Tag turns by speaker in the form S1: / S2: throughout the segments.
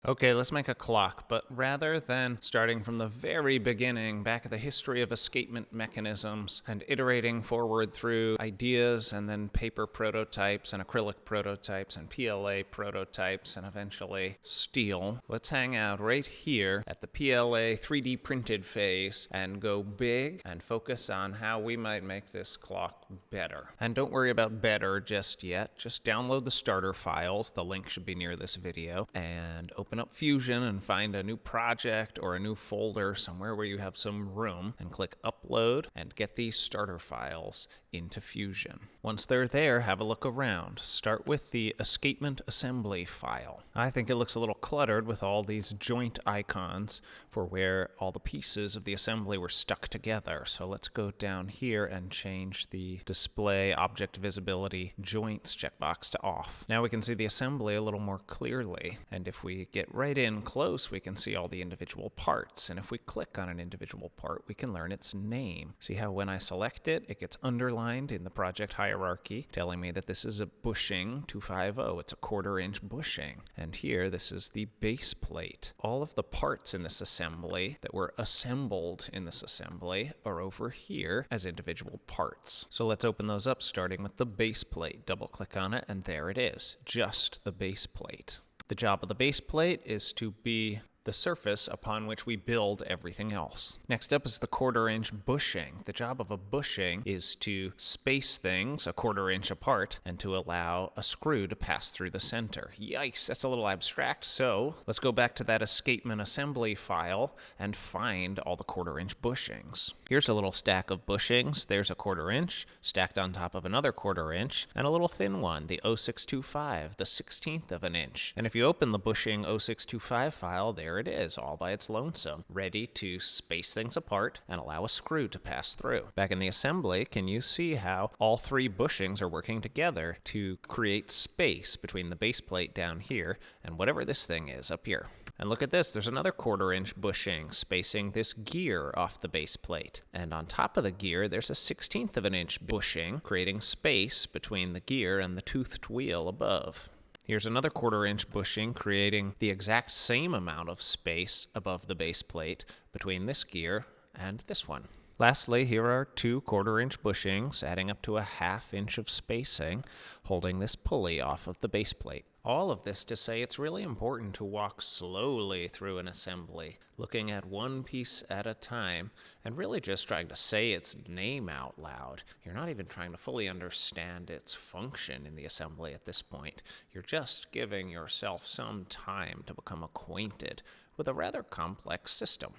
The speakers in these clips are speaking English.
S1: Okay, let's make a clock, but rather than starting from the very beginning, back at the history of escapement mechanisms, and iterating forward through ideas and then paper prototypes and acrylic prototypes and PLA prototypes and eventually steel, let's hang out right here at the PLA 3D printed phase and go big and focus on how we might make this clock better. And don't worry about better just yet. Just download the starter files. The link should be near this video, and open up Fusion and find a new project or a new folder somewhere where you have some room, and click upload and get these starter files into Fusion. Once they're there, have a look around. Start with the Escapement assembly file. I think it looks a little cluttered with all these joint icons for where all the pieces of the assembly were stuck together. So let's go down here and change the display object visibility joints checkbox to off. Now we can see the assembly a little more clearly, and if we get right in close, we can see all the individual parts, and if we click on an individual part, we can learn its name. See how when I select it, it gets underlined in the project hierarchy, telling me that this is a bushing 250. It's a 1/4 inch bushing. And here, this is the base plate. All of the parts in this assembly that were assembled in this assembly are over here as individual parts. So let's open those up, starting with the base plate. Double click on it, and there it is, just the base plate. The job of the base plate is to be the surface upon which we build everything else. Next up is the 1/4 inch bushing. The job of a bushing is to space things a 1/4 inch apart and to allow a screw to pass through the center. Yikes, that's a little abstract, so let's go back to that escapement assembly file and find all the 1/4 inch bushings. Here's a little stack of bushings. There's a 1/4 inch stacked on top of another 1/4 inch, and a little thin one, the 0625, the 1/16 of an inch. And if you open the bushing 0625 file, there it is, all by its lonesome, ready to space things apart and allow a screw to pass through. Back in the assembly, can you see how all three bushings are working together to create space between the base plate down here and whatever this thing is up here? And look at this, there's another 1/4 inch bushing spacing this gear off the base plate. And on top of the gear, there's a 1/16 of an inch bushing, creating space between the gear and the toothed wheel above. Here's another 1/4 inch bushing creating the exact same amount of space above the base plate between this gear and this one. Lastly, here are two 1/4 inch bushings adding up to a 1/2 inch of spacing holding this pulley off of the base plate. All of this to say it's really important to walk slowly through an assembly, looking at one piece at a time, and really just trying to say its name out loud. You're not even trying to fully understand its function in the assembly at this point. You're just giving yourself some time to become acquainted with a rather complex system.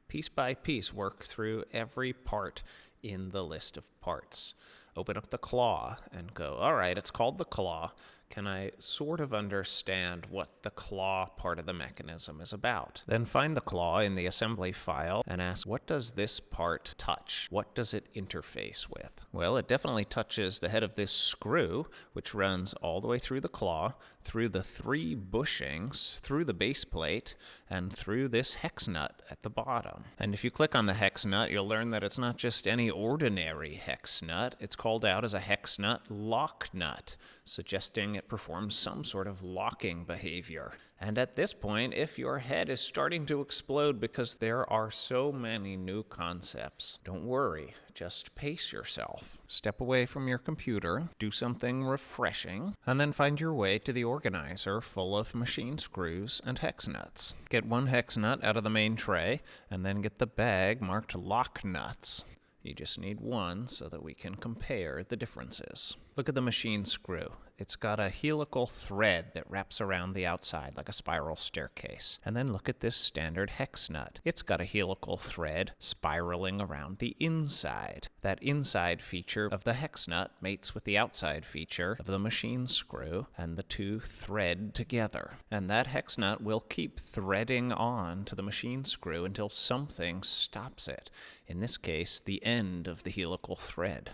S1: Piece by piece, work through every part in the list of parts. Open up the claw and go, all right, it's called the claw. Can I sort of understand what the claw part of the mechanism is about? Then find the claw in the assembly file and ask, what does this part touch? What does it interface with? Well, it definitely touches the head of this screw, which runs all the way through the claw, through the 3 bushings, through the base plate, and through this hex nut at the bottom. And if you click on the hex nut, you'll learn that it's not just any ordinary hex nut. It's called out as a hex nut lock nut, suggesting it performs some sort of locking behavior. And at this point, if your head is starting to explode because there are so many new concepts, don't worry, just pace yourself. Step away from your computer, do something refreshing, and then find your way to the organizer full of machine screws and hex nuts. Get one hex nut out of the main tray, and then get the bag marked lock nuts. You just need one so that we can compare the differences. Look at the machine screw. It's got a helical thread that wraps around the outside like a spiral staircase. And then look at this standard hex nut. It's got a helical thread spiraling around the inside. That inside feature of the hex nut mates with the outside feature of the machine screw, and the two thread together. And that hex nut will keep threading on to the machine screw until something stops it. In this case, the end of the helical thread.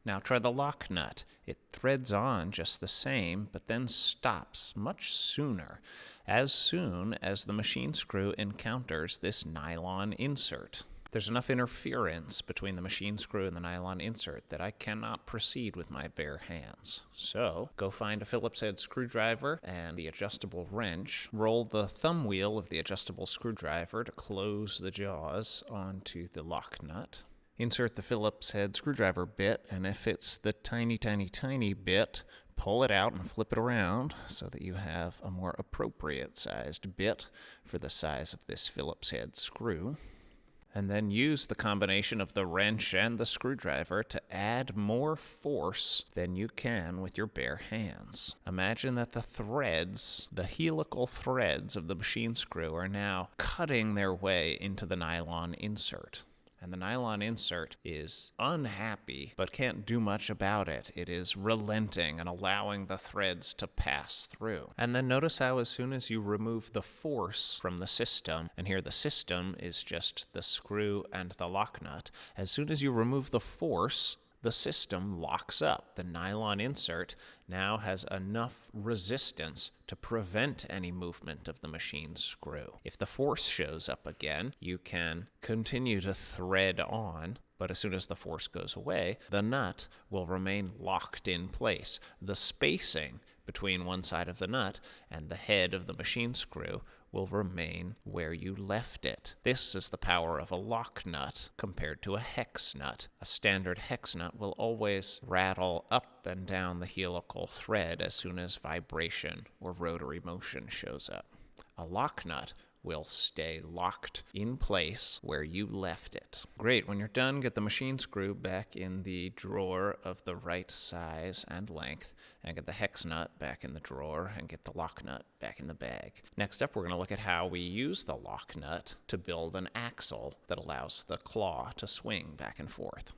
S1: Now try the lock nut. It threads on just the same, but then stops much sooner, as soon as the machine screw encounters this nylon insert. There's enough interference between the machine screw and the nylon insert that I cannot proceed with my bare hands. So, go find a Phillips head screwdriver and the adjustable wrench. Roll the thumb wheel of the adjustable screwdriver to close the jaws onto the lock nut. Insert the Phillips head screwdriver bit, and if it's the tiny, tiny, tiny bit, pull it out and flip it around so that you have a more appropriate sized bit for the size of this Phillips head screw. And then use the combination of the wrench and the screwdriver to add more force than you can with your bare hands. Imagine that the threads, the helical threads of the machine screw, are now cutting their way into the nylon insert. And the nylon insert is unhappy, but can't do much about it. It is relenting and allowing the threads to pass through. And then notice how as soon as you remove the force from the system, and here the system is just the screw and the lock nut, as soon as you remove the force, the system locks up. The nylon insert now has enough resistance to prevent any movement of the machine screw. If the force shows up again, you can continue to thread on, but as soon as the force goes away, the nut will remain locked in place. The spacing between one side of the nut and the head of the machine screw will remain where you left it. This is the power of a lock nut compared to a hex nut. A standard hex nut will always rattle up and down the helical thread as soon as vibration or rotary motion shows up. A lock nut will stay locked in place where you left it. Great. When you're done, get the machine screw back in the drawer of the right size and length, and get the hex nut back in the drawer, and get the lock nut back in the bag. Next up, we're going to look at how we use the lock nut to build an axle that allows the claw to swing back and forth.